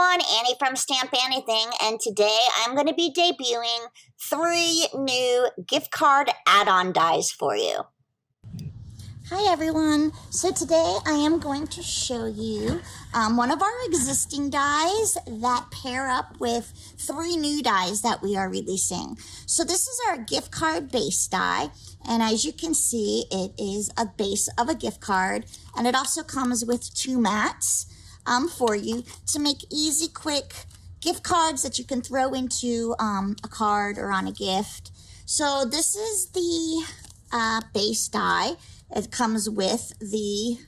everyone, Annie from Stamp Anything, and today I'm going to be debuting 3 new gift card add-on dies for you. Hi everyone, so today I am going to show you one of our existing dies that pair up with 3 new dies that we are releasing. So this is our gift card base die, and as you can see, it is a base of a gift card, and it also comes with 2 mats for you to make easy, quick gift cards that you can throw into a card or on a gift. So this is the base die. It comes with the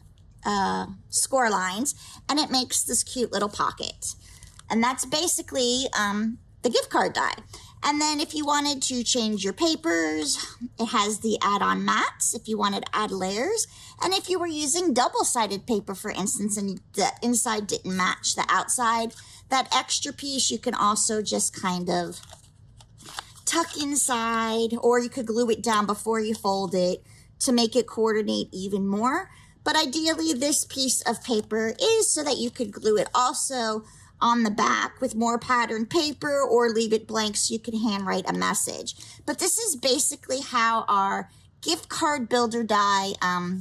score lines, and it makes this cute little pocket. And that's basically the gift card die. And then if you wanted to change your papers, it has the add-on mats if you wanted to add layers. And if you were using double-sided paper, for instance, and the inside didn't match the outside, that extra piece you can also just kind of tuck inside, or you could glue it down before you fold it to make it coordinate even more. But ideally, this piece of paper is so that you could glue it also on the back with more patterned paper, or leave it blank so you can handwrite a message. But this is basically how our gift card builder die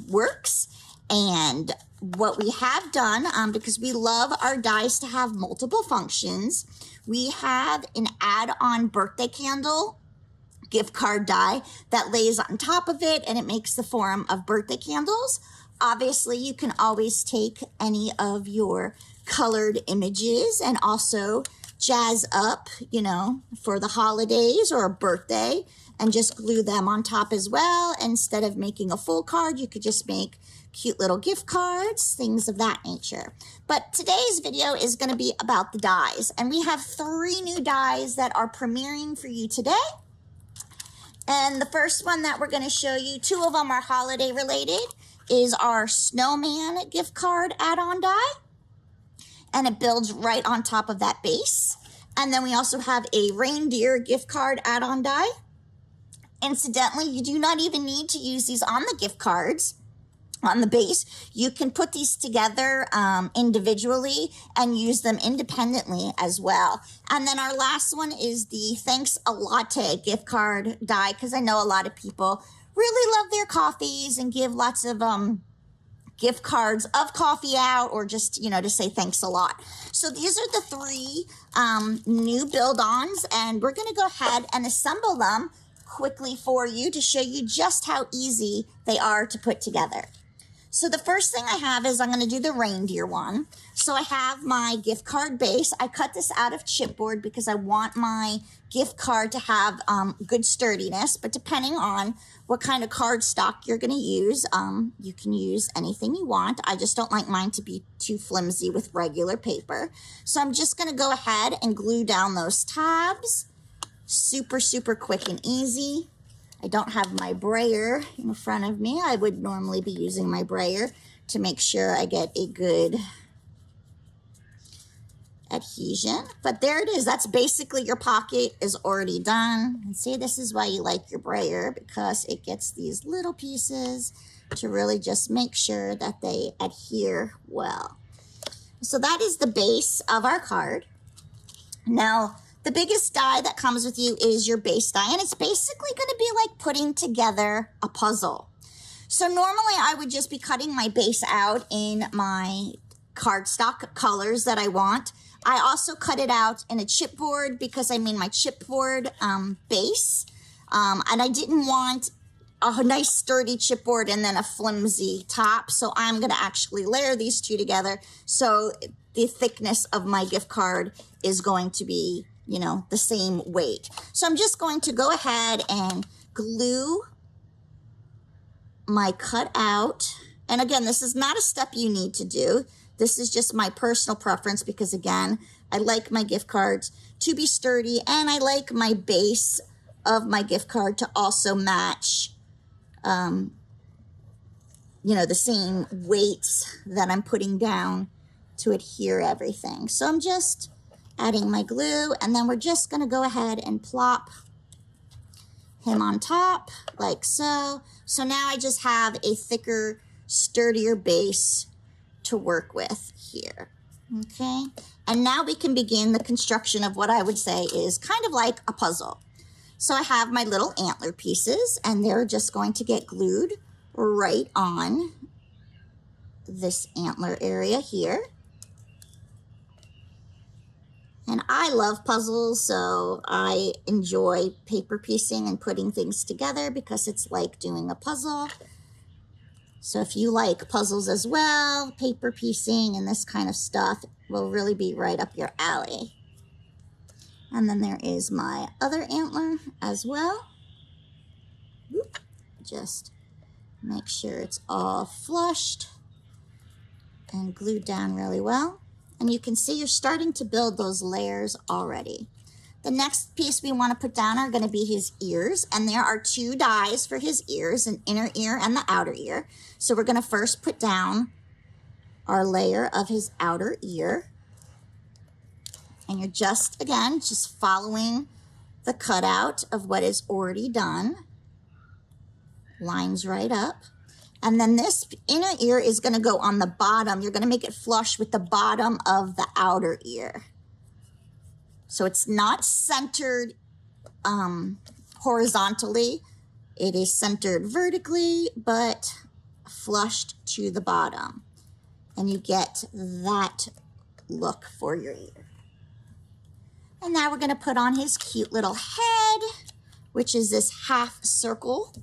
works. And what we have done, because we love our dies to have multiple functions, we have an add-on birthday candle gift card die that lays on top of it, and it makes the form of birthday candles. Obviously, you can always take any of your colored images and also jazz up, you know, for the holidays or a birthday, and just glue them on top as well. Instead of making a full card, you could just make cute little gift cards, things of that nature. But today's video is going to be about the dies, and we have 3 new dies that are premiering for you today. And the first one that we're going to show you, 2 of them are holiday related, is our Snowman gift card add-on die. And it builds right on top of that base. And then we also have a Reindeer gift card add-on die. Incidentally, you do not even need to use these on the gift cards, on the base. You can put these together individually and use them independently as well. And then our last one is the 𝐂𝐤𝐧𝐧𝐞 gift card die, because I know a lot of people really love their coffees and give lots of gift cards of coffee out, or just, you know, to say thanks a lot. So these are the 3 new build-ons, and we're going to go ahead and assemble them quickly for you to show you just how easy they are to put together. So the first thing I have is I'm going to do the reindeer one. So I have my gift card base. I cut this out of chipboard because I want my gift card to have good sturdiness, but depending on what kind of cardstock you're going to use, you can use anything you want. I just don't like mine to be too flimsy with regular paper. So I'm just going to go ahead and glue down those tabs. Super, super quick and easy. I don't have my brayer in front of me. I would normally be using my brayer to make sure I get a good adhesion. But there it is. That's basically your pocket is already done. And see, this is why you like your brayer, because it gets these little pieces to really just make sure that they adhere well. So that is the base of our card. Now, the biggest die that comes with you is your base die, and it's basically going to be like putting together a puzzle. So normally I would just be cutting my base out in my cardstock colors that I want. I also cut it out in a chipboard because I made my chipboard base, and I didn't want a nice sturdy chipboard and then a flimsy top. So I'm going to actually layer these 2 together. So the thickness of my gift card is going to be, you know, the same weight. So I'm just going to go ahead and glue my cutout. And again, this is not a step you need to do. This is just my personal preference because, again, I like my gift cards to be sturdy, and I like my base of my gift card to also match, you know, the same weights that I'm putting down to adhere everything. So I'm just adding my glue, and then we're just going to go ahead and plop him on top like so. So now I just have a thicker, sturdier base to work with here. Okay, And now we can begin the construction of what I would say is kind of like a puzzle. So I have my little antler pieces, and they're just going to get glued right on this antler area here. And I love puzzles, so I enjoy paper piecing and putting things together because it's like doing a puzzle. So if you like puzzles as well, paper piecing and this kind of stuff will really be right up your alley. And then there is my other antler as well. Just make sure it's all flushed and glued down really well. And you can see you're starting to build those layers already. The next piece we want to put down are going to be his ears. And there are 2 dies for his ears, an inner ear and the outer ear. So we're going to first put down our layer of his outer ear. And you're just, again, just following the cutout of what is already done. Lines right up. And then this inner ear is going to go on the bottom. You're going to make it flush with the bottom of the outer ear. So it's not centered horizontally. It is centered vertically, but flushed to the bottom. And you get that look for your ear. And now we're going to put on his cute little head, which is this half circle.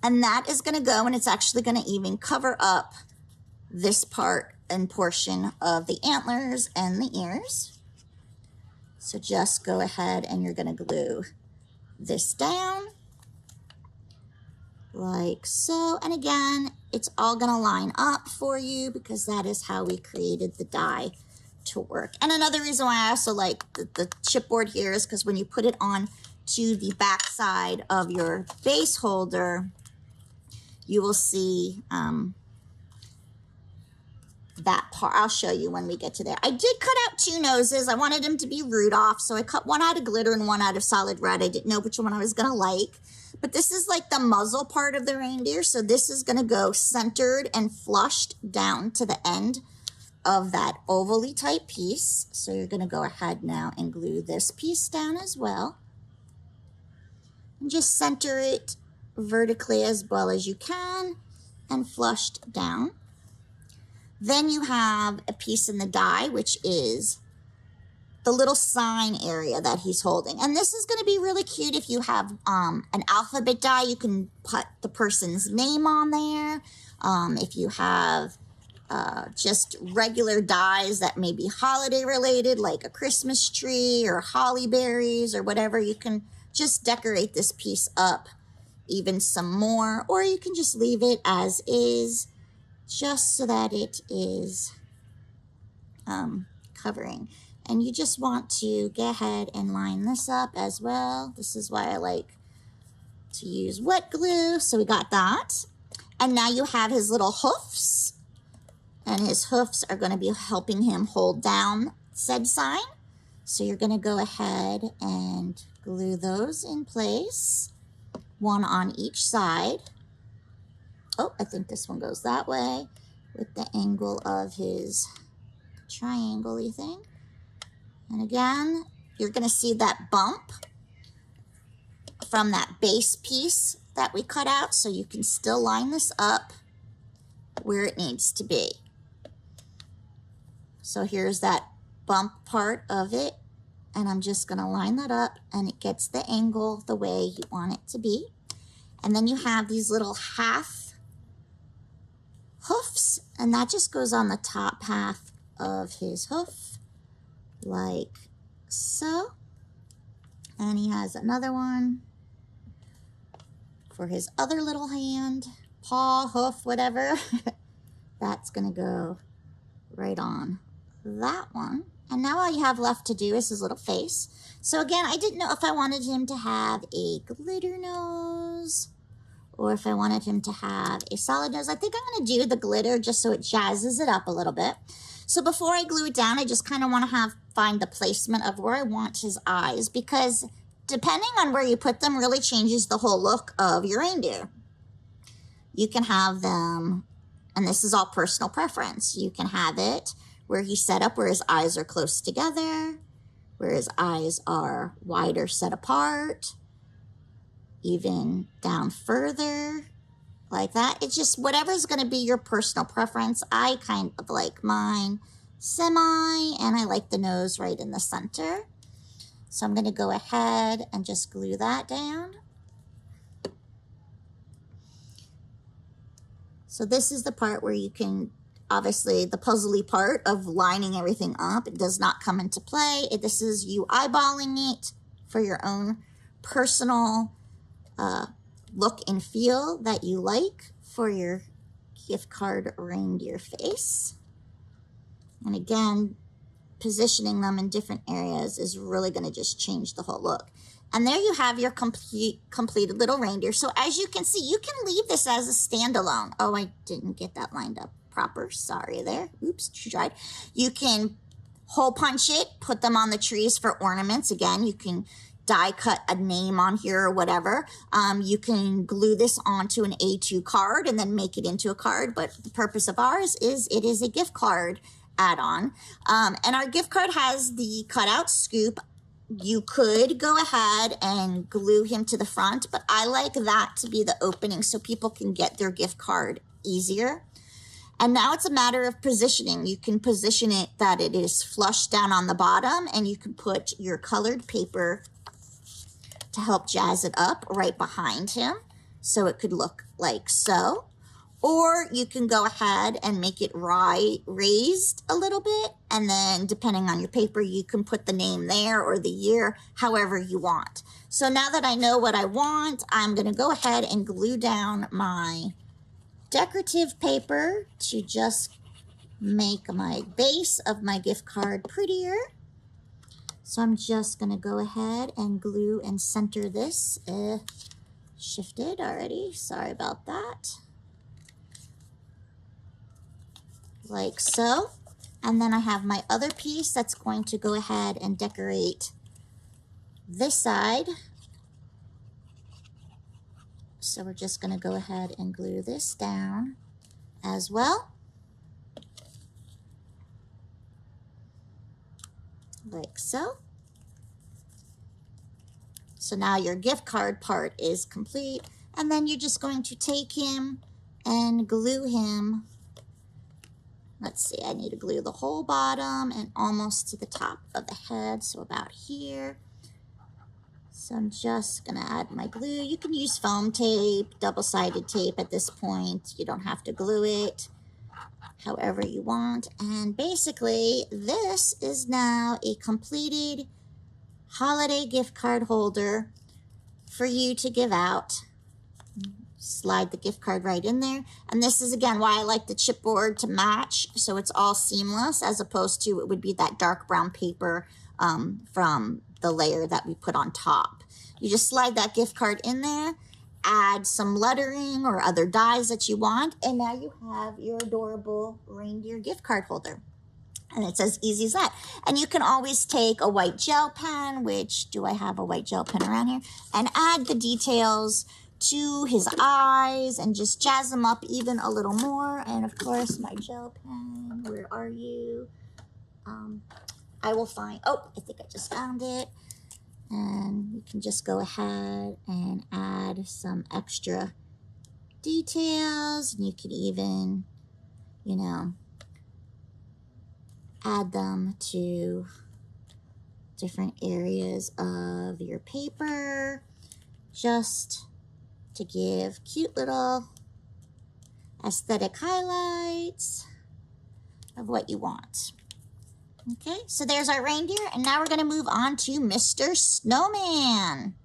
And that is going to go, and it's actually going to even cover up this part and portion of the antlers and the ears. So just go ahead and you're going to glue this down like so. And again, it's all going to line up for you because that is how we created the die to work. And another reason why I also like the chipboard here is because when you put it on to the back side of your base holder, you will see that part. I'll show you when we get to there. I did cut out 2 noses. I wanted them to be Rudolph, so I cut one out of glitter and one out of solid red. I didn't know which one I was going to like. But this is like the muzzle part of the reindeer, so this is going to go centered and flushed down to the end of that ovally type piece. So you're going to go ahead now and glue this piece down as well. And just center it vertically as well as you can and flushed down. Then you have a piece in the die, which is the little sign area that he's holding. And this is going to be really cute if you have an alphabet die. You can put the person's name on there. If you have just regular dies that may be holiday related, like a Christmas tree or holly berries or whatever, you can just decorate this piece up even some more, or you can just leave it as is, just so that it is covering. And you just want to go ahead and line this up as well. This is why I like to use wet glue. So we got that. And now you have his little hoofs, and his hoofs are going to be helping him hold down said sign. So you're going to go ahead and glue those in place, one on each side. Oh, I think this one goes that way with the angle of his triangle-y thing. And again, you're going to see that bump from that base piece that we cut out, so you can still line this up where it needs to be. So here's that bump part of it, and I'm just going to line that up, and it gets the angle the way you want it to be. And then you have these little half hoofs, and that just goes on the top half of his hoof, like so. And he has another one for his other little hand, paw, hoof, whatever. That's going to go right on that one. And now all you have left to do is his little face. So again, I didn't know if I wanted him to have a glitter nose or if I wanted him to have a solid nose. I think I'm going to do the glitter just so it jazzes it up a little bit. So before I glue it down, I just kind of want to find the placement of where I want his eyes, because depending on where you put them really changes the whole look of your reindeer. You can have them, and this is all personal preference, you can have it where he's set up, where his eyes are close together, where his eyes are wider set apart, even down further, like that. It's just whatever's going to be your personal preference. I kind of like mine semi, and I like the nose right in the center. So I'm going to go ahead and just glue that down. So this is the part where you can, obviously the puzzly part of lining everything up. It does not come into play. This is you eyeballing it for your own personal look and feel that you like for your gift card reindeer face. And again, positioning them in different areas is really going to just change the whole look. And there you have your completed little reindeer. So as you can see, you can leave this as a standalone. Oh, I didn't get that lined up proper. Sorry there. Oops, tried. You can hole punch it, put them on the trees for ornaments. Again, you can die cut a name on here or whatever. You can glue this onto an A2 card and then make it into a card. But the purpose of ours is it is a gift card add-on. And our gift card has the cutout scoop. You could go ahead and glue him to the front, but I like that to be the opening so people can get their gift card easier. And now it's a matter of positioning. You can position it that it is flush down on the bottom, and you can put your colored paper to help jazz it up right behind him so it could look like so. Or you can go ahead and make it raised a little bit, and then depending on your paper, you can put the name there or the year, however you want. So now that I know what I want, I'm going to go ahead and glue down my decorative paper to just make my base of my gift card prettier. So I'm just going to go ahead and glue and center this. Shifted already. Sorry about that. Like so. And then I have my other piece that's going to go ahead and decorate this side. So we're just going to go ahead and glue this down as well. Like so. So now your gift card part is complete, and then you're just going to take him and glue him. Let's see, I need to glue the whole bottom and almost to the top of the head, so about here. So I'm just gonna add my glue. You can use foam tape, double-sided tape at this point. You don't have to glue it however you want. And basically, this is now a completed holiday gift card holder for you to give out. Slide the gift card right in there. And this is, again, why I like the chipboard to match, so it's all seamless, as opposed to it would be that dark brown paper from the layer that we put on top. You just slide that gift card in there, add some lettering or other dies that you want, and now you have your adorable reindeer gift card holder. And it's as easy as that. And you can always take a white gel pen, which, do I have a white gel pen around here? And add the details to his eyes and just jazz them up even a little more. And of course, my gel pen, where are you? I will find, oh, I think I just found it. And you can just go ahead and add some extra details. And you could even, you know, add them to different areas of your paper, just to give cute little aesthetic highlights of what you want. Okay, so there's our reindeer, and now we're going to move on to Mr. Snowman.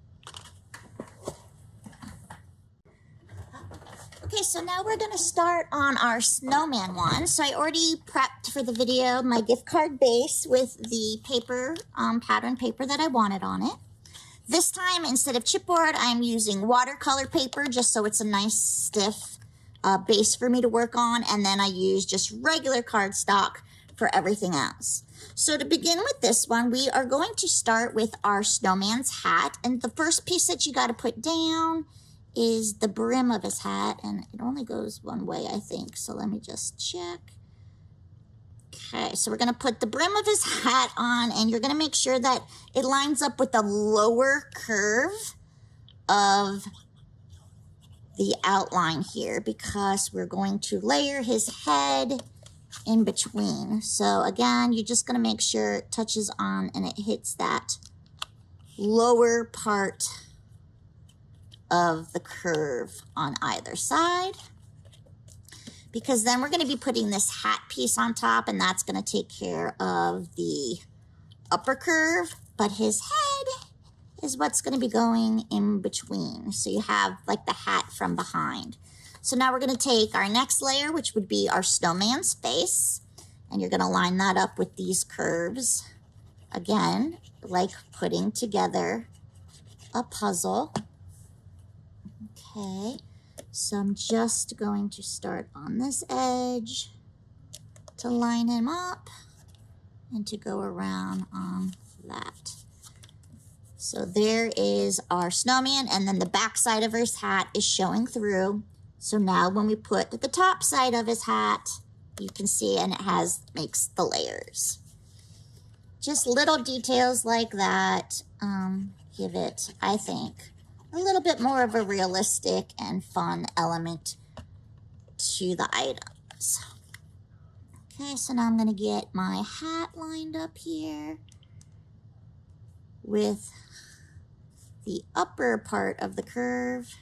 Okay, so now we're going to start on our snowman one. So I already prepped for the video my gift card base with the paper, pattern paper that I wanted on it. This time, instead of chipboard, I'm using watercolor paper just so it's a nice stiff base for me to work on. And then I use just regular cardstock for everything else. So to begin with this one, we are going to start with our snowman's hat. And the first piece that you got to put down is the brim of his hat. And it only goes one way, I think. So let me just check. Okay, so we're going to put the brim of his hat on, and you're going to make sure that it lines up with the lower curve of the outline here, because we're going to layer his head in between. So again, you're just going to make sure it touches on and it hits that lower part of the curve on either side, because then we're going to be putting this hat piece on top, and that's going to take care of the upper curve, but his head is what's going to be going in between. So you have like the hat from behind. So now we're going to take our next layer, which would be our snowman's face, and you're going to line that up with these curves. Again, like putting together a puzzle. Okay, so I'm just going to start on this edge to line him up and to go around on that. So there is our snowman, and then the back side of his hat is showing through. So now when we put the top side of his hat, you can see, and it makes the layers. Just little details like that give it, I think, a little bit more of a realistic and fun element to the items. Okay, so now I'm going to get my hat lined up here with the upper part of the curve.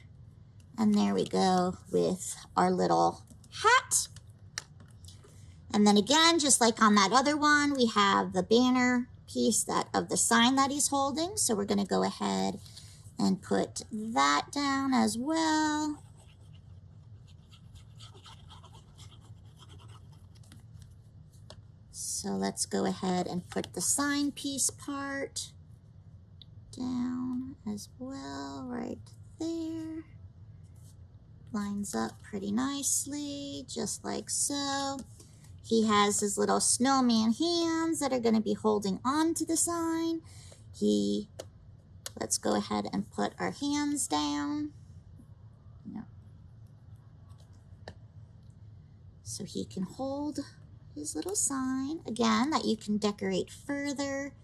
And there we go with our little hat. And then again, just like on that other one, we have the banner piece of the sign that he's holding. So we're going to go ahead and put that down as well. So let's go ahead and put the sign piece part down as well, right there. Lines up pretty nicely, just like so. He has his little snowman hands that are going to be holding on to the sign. Let's go ahead and put our hands down. No. So he can hold his little sign, again, that you can decorate further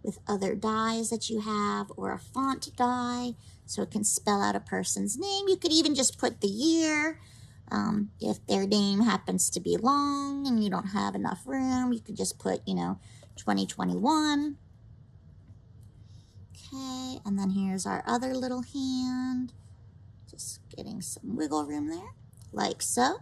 with other dies that you have, or a font die, so it can spell out a person's name. You could even just put the year. If their name happens to be long and you don't have enough room, you could just put, 2021. Okay, and then here's our other little hand. Just getting some wiggle room there, like so.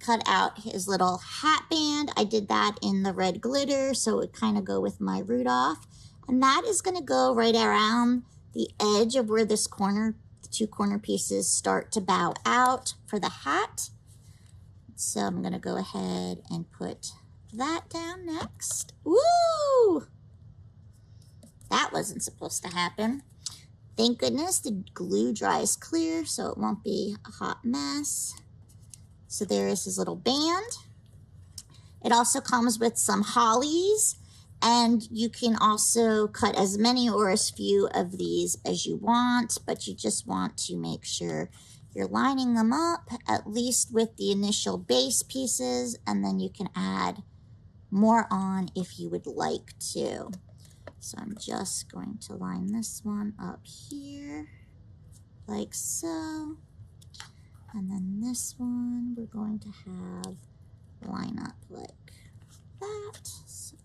Cut out his little hat band. I did that in the red glitter, so it would kind of go with my Rudolph. And that is going to go right around the edge of where this corner, the two corner pieces start to bow out for the hat. So I'm going to go ahead and put that down next. Woo! That wasn't supposed to happen. Thank goodness the glue dries clear, so it won't be a hot mess. So there is his little band. It also comes with some hollies, and you can also cut as many or as few of these as you want, but you just want to make sure you're lining them up, at least with the initial base pieces, and then you can add more on if you would like to. So I'm just going to line this one up here, like so. And then this one we're going to have line up like that. So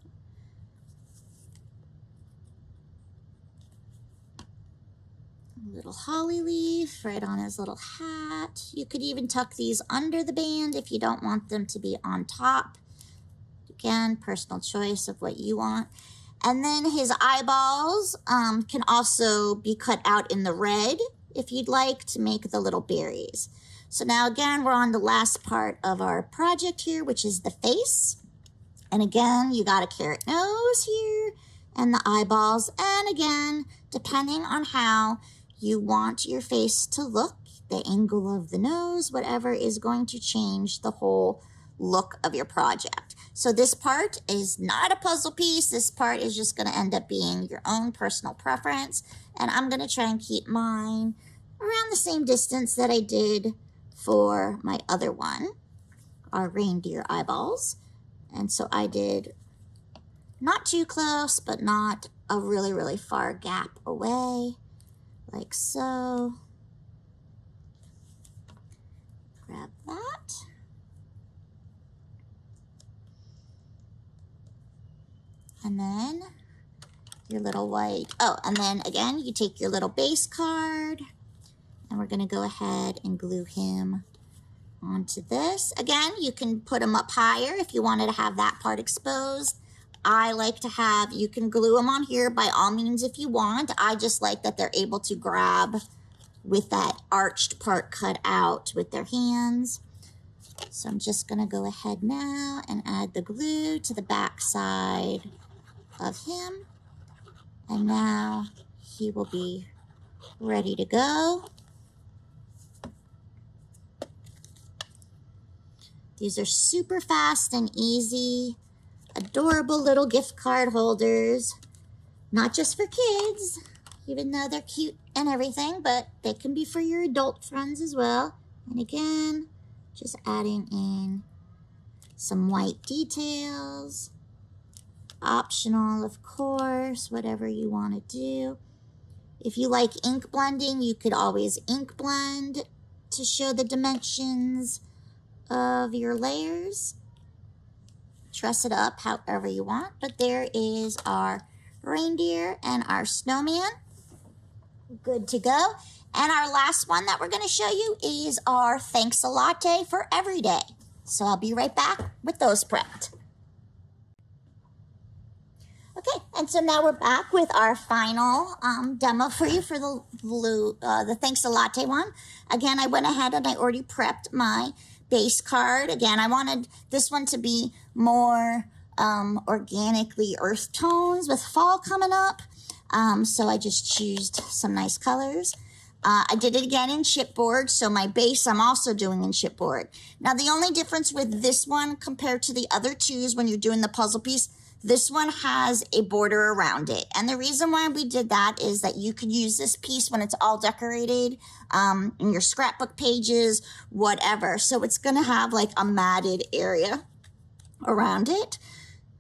a little holly leaf right on his little hat. You could even tuck these under the band if you don't want them to be on top. Again, personal choice of what you want. And then his eyeballs can also be cut out in the red if you'd like, to make the little berries. So now again, we're on the last part of our project here, which is the face. And again, you got a carrot nose here and the eyeballs. And again, depending on how you want your face to look, the angle of the nose, whatever, is going to change the whole look of your project. So this part is not a puzzle piece. This part is just going to end up being your own personal preference. And I'm going to try and keep mine around the same distance that I did for my other one, our reindeer eyeballs. And so I did not too close, but not a really, really far gap away, like so. Grab that. And then your little white, oh, and then again, you take your little base card, and we're gonna go ahead and glue him onto this. Again, you can put them up higher if you wanted to have that part exposed. I like to have, you can glue them on here by all means if you want. I just like that they're able to grab with that arched part cut out with their hands. So I'm just gonna go ahead now and add the glue to the back side of him. And now he will be ready to go. These are super fast and easy, adorable little gift card holders. Not just for kids, even though they're cute and everything, but they can be for your adult friends as well. And again, just adding in some white details. Optional, of course, whatever you want to do. If you like ink blending, you could always ink blend to show the dimensions of your layers. Dress it up however you want, but there is our reindeer and our snowman. Good to go. And our last one that we're going to show you is our Thanks a Latte for every day. So I'll be right back with those prepped. Okay, and so now we're back with our final demo for you for the Thanks a Latte one. Again, I went ahead and I already prepped my base card. Again, I wanted this one to be more organically earth tones with fall coming up. So I just choosed some nice colors. I did it again in chipboard, so my base I'm also doing in chipboard. Now the only difference with this one compared to the other two is when you're doing the puzzle piece, this one has a border around it. And the reason why we did that is that you could use this piece when it's all decorated, in your scrapbook pages, whatever. So it's gonna have like a matted area around it.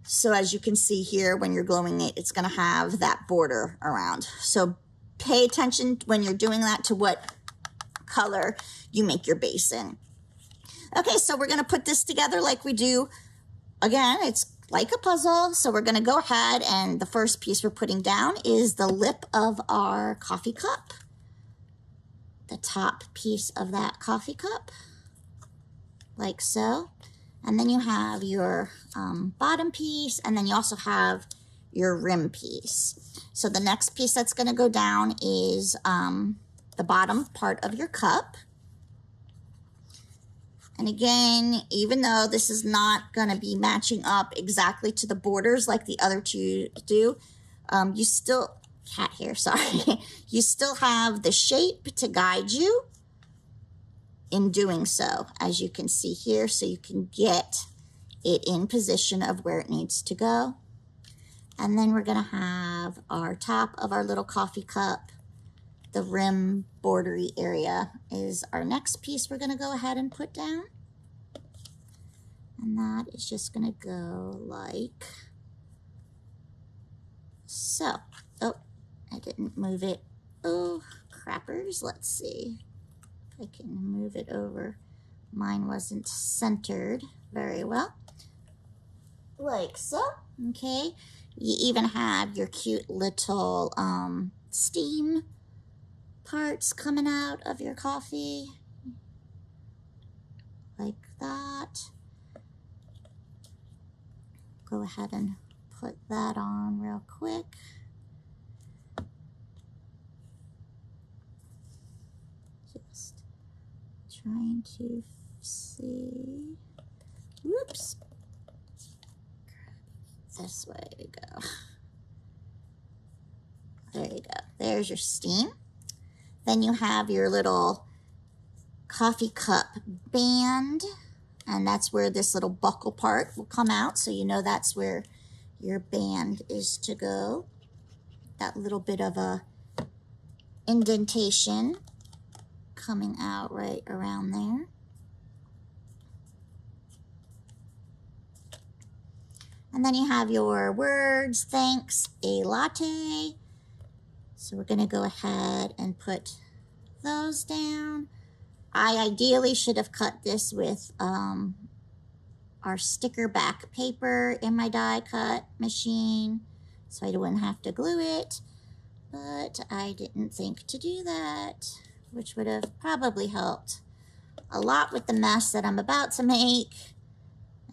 So as you can see here, when you're gluing it, it's gonna have that border around. So pay attention when you're doing that to what color you make your base in. Okay, so we're gonna put this together like we do. Again, it's like a puzzle. So we're gonna go ahead, and the first piece we're putting down is the lip of our coffee cup. The top piece of that coffee cup, like so. And then you have your bottom piece, and then you also have your rim piece. So the next piece that's gonna go down is the bottom part of your cup. And again, even though this is not gonna be matching up exactly to the borders like the other two do, you still, cat hair, sorry. You still have the shape to guide you in doing so, as you can see here, so you can get it in position of where it needs to go. And then we're gonna have our top of our little coffee cup. The rim bordery area is our next piece we're gonna go ahead and put down. And that is just gonna go like so. Oh, I didn't move it. Oh, crappers, let's see. I can move it over. Mine wasn't centered very well. Like so, okay. You even have your cute little steam parts coming out of your coffee. Like that. Go ahead and put that on real quick. Just trying to see. Whoops. This way we go. There you go. There's your steam. Then you have your little coffee cup band, and that's where this little buckle part will come out, so you know that's where your band is to go. That little bit of a indentation coming out right around there. And then you have your words, thanks, a latte. So we're going to go ahead and put those down. I ideally should have cut this with our sticker back paper in my die cut machine so I wouldn't have to glue it, but I didn't think to do that, which would have probably helped a lot with the mess that I'm about to make.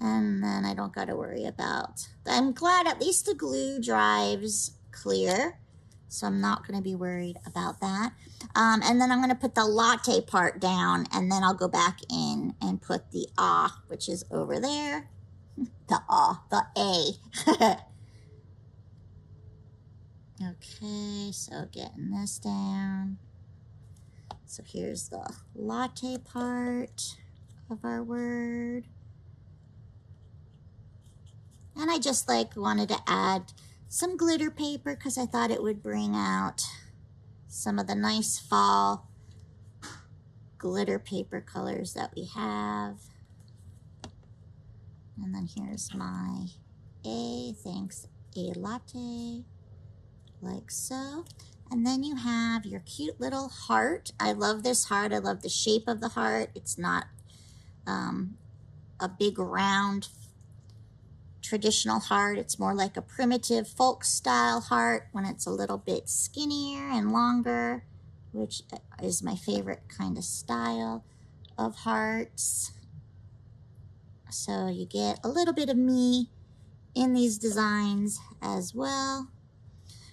And then I don't got to worry about. I'm glad at least the glue dries clear, so I'm not going to be worried about that. And then I'm going to put the latte part down, and then I'll go back in and put the ah, which is over there. The ah, the A. Okay, so getting this down. So here's the latte part of our word. And I just wanted to add some glitter paper because I thought it would bring out some of the nice fall glitter paper colors that we have. And then here's my A, thanks, a latte, like so. And then you have your cute little heart. I love this heart. I love the shape of the heart. It's not a big round traditional heart. It's more like a primitive folk style heart when it's a little bit skinnier and longer, which is my favorite kind of style of hearts. So you get a little bit of me in these designs as well.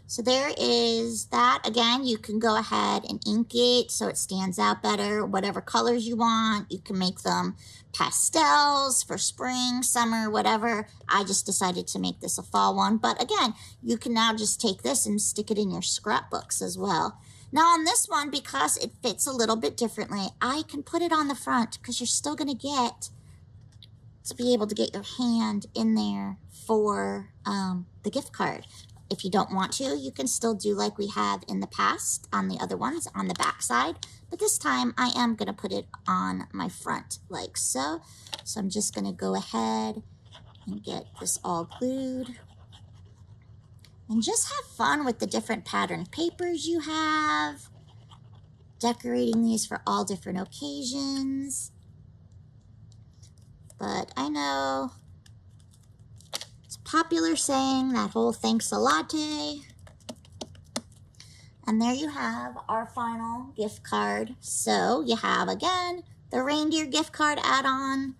So there is that. Again, you can go ahead and ink it so it stands out better. Whatever colors you want, you can make them pastels for spring, summer, whatever. I just decided to make this a fall one. But again, you can now just take this and stick it in your scrapbooks as well. Now on this one, because it fits a little bit differently, I can put it on the front because you're still going to be able to get your hand in there for the gift card. If you don't want to, you can still do like we have in the past on the other ones on the back side. But this time I am going to put it on my front like so. So I'm just going to go ahead and get this all glued. And just have fun with the different pattern papers you have. Decorating these for all different occasions. But I know popular saying, that whole thanks a latte. And there you have our final gift card. So you have, again, the reindeer gift card add-on,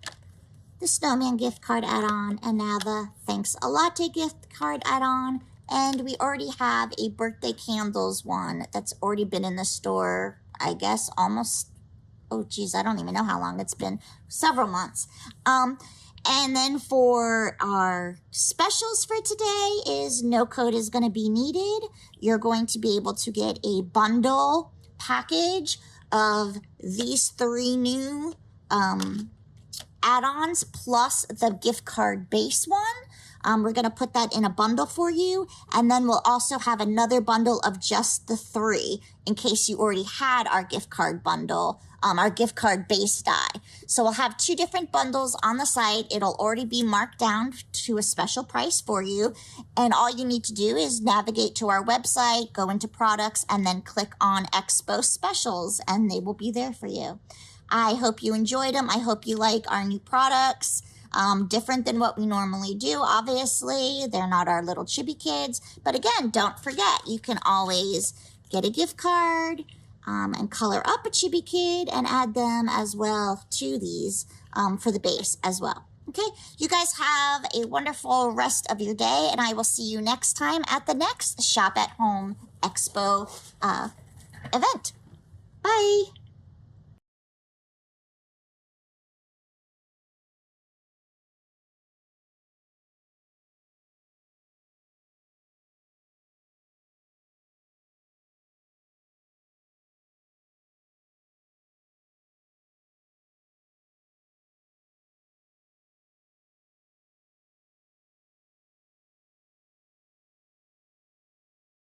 the snowman gift card add-on, and now the thanks a latte gift card add-on. And we already have a birthday candles one that's already been in the store, I guess almost, oh geez, I don't even know how long it's been, several months. And then for our specials for today is no code is going to be needed. You're going to be able to get a bundle package of these 3 new add-ons plus the gift card base one. We're going to put that in a bundle for you. And then we'll also have another bundle of just the 3 in case you already had our gift card bundle, our gift card base die. So we'll have 2 different bundles on the site. It'll already be marked down to a special price for you. And all you need to do is navigate to our website, go into products, and then click on Expo Specials, and they will be there for you. I hope you enjoyed them. I hope you like our new products. Different than what we normally do, obviously. They're not our little chibi kids. But again, don't forget, you can always get a gift card and color up a chibi kid and add them as well to these for the base as well. Okay, you guys have a wonderful rest of your day, and I will see you next time at the next Shop at Home Expo event. Bye.